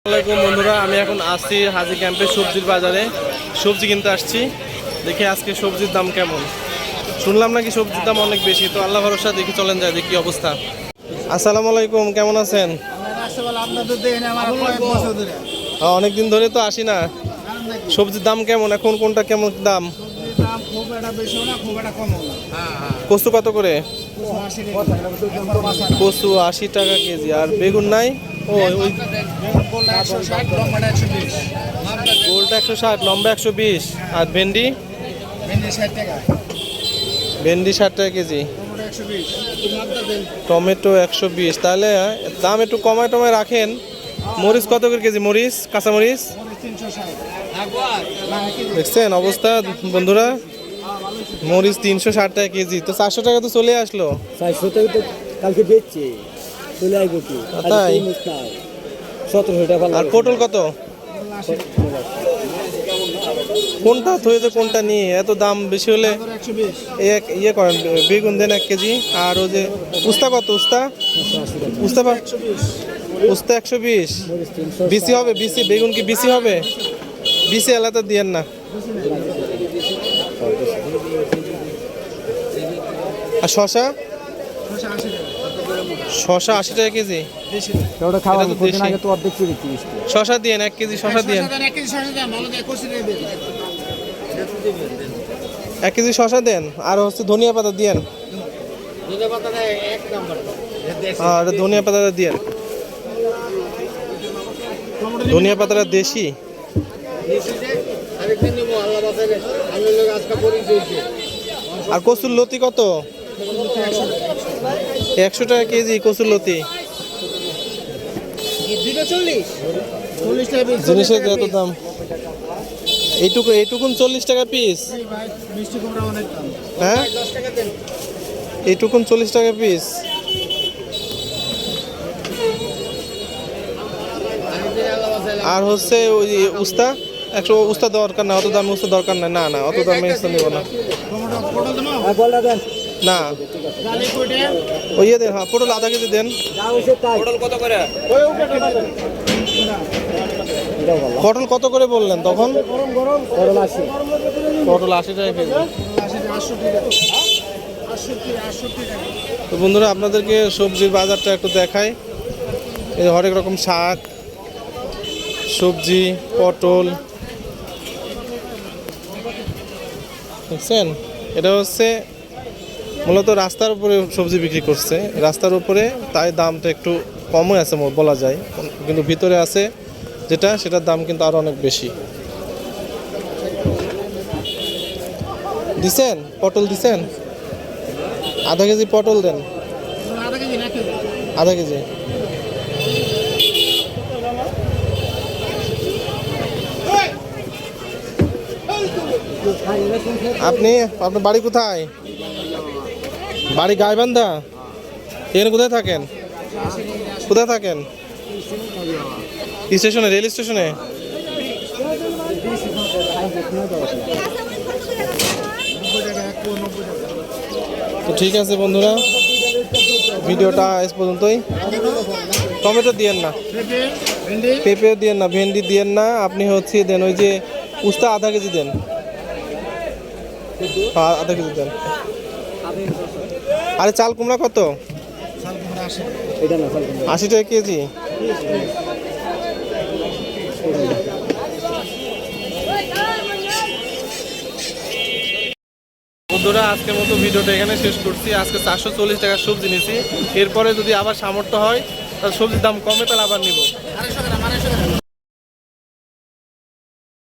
আসসালামাইকুম বন্ধুরা, আমি এখন আসছি হাজি ক্যাম্পে সবজির বাজারে সবজি কিনতে আসছি। দেখি আজকে সবজির দাম কেমন। শুনলাম নাকি সবজির দাম অনেক বেশি, তো আল্লাহ ভরসা, দেখি চলেন যায় দেখি অবস্থা। আসসালামু আলাইকুম, কেমন আছেন? অনেকদিন ধরে তো আসি না। সবজির দাম কেমন এখন, কোনটা কেমন দাম? কচু কত করে? কচু 80 টাকা কেজি। আর বেগুন নাই? ও ওই গোলটা 160, লম্বা 120। আর ভেন্ডি? ভেন্ডি 60 টাকা কেজি। টমেটো 120। তাহলে দাম একটু কমায় টমায় রাখেন। মরিচ কত করে কেজি? মরিচ, কাঁচা মরিচ দেখছেন অবস্থা বন্ধুরা, মরিচ 360 টাকা কেজি। তো 400 টাকা তো চলে আসলো। 400 টাকা তো কালকে বেচছে, চলে আসবো কি? তাই 1700 টাকা। আর পটল কত? কোনটা থইতে কোনটা নিয়ে এত দাম বেশি হলে ইয়ে করেন, বেগুন দেন 1 কেজি। আর ও যে উস্তা কত? উস্তা 120। বিসি হবে? বিসি বেগুন কি বিসি হবে? বিসি আলাদা দিয়েন না। আর শশা? শশা 80 টাকা কেজি। শশা দিয়েন 1 কেজি। শশা দিয়েন 1 কেজি শশা দেন। আর হচ্ছে ধনিয়া পাতা দিয়েন। আর ধনিয়া পাতাটা দিয়েন। ধনিয়া পাতাটা দেশি। আর কচুর লতি কত? 100 টাকা কেজি কচুর লতি। জিনিসের এত দাম। এইটুকুন 40 টাকা পিস। হ্যাঁ, এইটুকুন 40 টাকা পিস। আর হচ্ছে ওই উস্তা 100। উস্তা দরকার না, অত দামে উস্তা দরকার না। না না, অত দামে উস্তা নেব না। না ওই ইয়ে দেন। হ্যাঁ, পটল আধা কেজি দেন। পটল কত করে বললেন তখন? পটল 80 টাকা কেজি। তো বন্ধুরা, আপনাদেরকে সবজির বাজারটা একটু দেখাই। এই হরেক রকম শাক সবজি, পটল দেখছেন। এটা হচ্ছে মূলত রাস্তার উপরে সবজি বিক্রি করছে, রাস্তার উপরে, তাই দামটা একটু কমই আছে বলা যায়। কিন্তু ভিতরে আছে যেটা, সেটার দাম কিন্তু আরো অনেক বেশি। দিছেন পটল? দিছেন আধা কেজি পটল দেন। আধা কেজি। আপনার বাড়ি কোথায়? বাড়ি গাইবান্ধা। এখানে কোথায় থাকেন? কোথায় থাকেন? স্টেশনে, রেল স্টেশনে। তো ঠিক আছে বন্ধুরা, ভিডিওটা আজ পর্যন্তই। টমেটো দিয়েন না, পেঁপেও দিয়েন না, ভেন্ডি দিয়েন না। আপনি হচ্ছে দেন ওই যে উস্তা আধা কেজি দেন। আধা কেজি দেন। আরে চাল কুমড়া কত? 80 টাকা কেজি। বন্ধুরা, আজকের মতো ভিডিওটা এখানে শেষ করছি। আজকে 440 টাকার সবজি নিয়েছি। এরপরে যদি আবার সামর্থ্য হয় তাহলে সবজির দাম কমে, তাহলে আবার নিব।